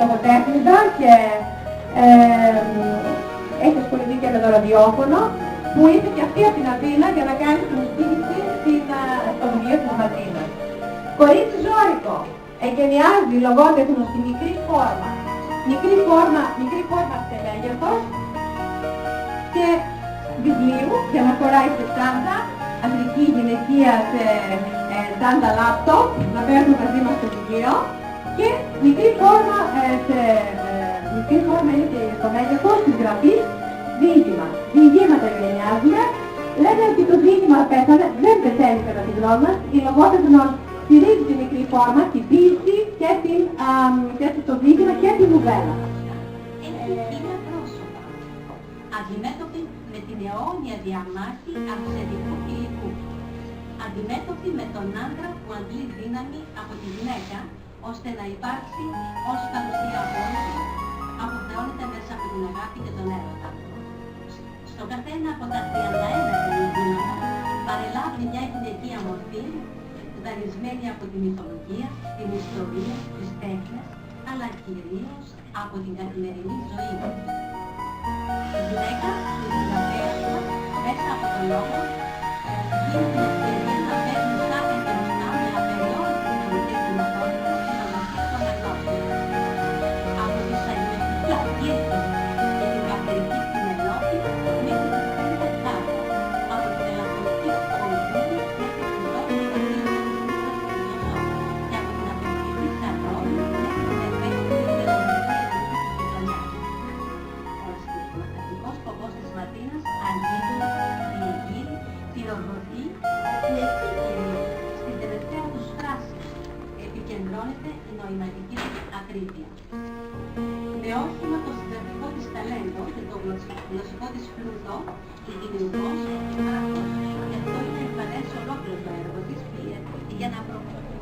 λογοτέχνηδα και έχει ασχοληθεί και με το ραδιόφωνο, που ήρθε και αυτή από την Αθήνα για να κάνει την στήριξη στο βιβλίο της Ματίνας. Κορίτσι ζώρικο, εγκαινιάζει λογότεχνο στη μικρή φόρμα. Μικρή φόρμα σε μέγεθος και βιβλίου για να φοράει σε τσάντα, ανδρική, γυναικεία, σε τσάντα λάπτοπ, να παίρνουν μαζί μας το βιβλίο, και μικρή φόρμα είναι και στο μέγεθος της γραφής διήγημα. Διηγήματα γενιάζουμε, λέμε ότι το διήγημα πέθανε, δεν πεθαίνει κατά τη γνώμη μας, η λογότεχνος στηρίζει τη μικρή φόρμα, την ποίηση και το διήγημα και την νουβέλα. Είναι πρόσωπα, αντιμέτωποι με την αιώνια διαμάχη αυξητικού και υλικού. Αντιμέτωποι με τον άντρα που αντλεί δύναμη από τη γυναίκα, ώστε να υπάρξει ως παρουσία απόλυτη, αποθεώνεται μέσα από την αγάπη και τον έρωτα. Στο καθένα από τα 31 διηγήματα παρελάβει μια γυναικεία μορφή, δανεισμένη από τη μυθολογία, την ιστορία, τις τέχνες, αλλά κυρίως από την καθημερινή ζωή. Η γυναίκα, η συγγραφέα μέσα από τον λόγο, γίνει την ευκαιρία να παίρνει σάρκα και μουστά με απεριόριστη δυναμική δυνατότητα και να μαθαίνει το μυαλό του. Από τη σαϊνευτική Αργύρκη και την καρτερική Πινελόπη μέχρι τη Φρύδα Τσάρα, από την ελαφρυντική Κολυμπίδη μέχρι την Ζώη και την Ζώο, και από την απελπιστική Σαρδόνη μέχρι την ευαίσθητη και λογική ελληνική γειτονιά. Ο αισθηματικός σκοπός της Ματίνας αγγίζει, διεγείρει, πυροδοτεί, που εκεί κυρίως, στην τελευταία τους φράση, επικεντρώνεται η νοηματική ακρίβεια. Με όχημα το συγγραφικό της ταλέντο και το γλωσσικό της πλούτο, η δημιουργός γράφος, και αυτό είναι εμφανές ολόκληρο το έργο της, για να προχωρήσει.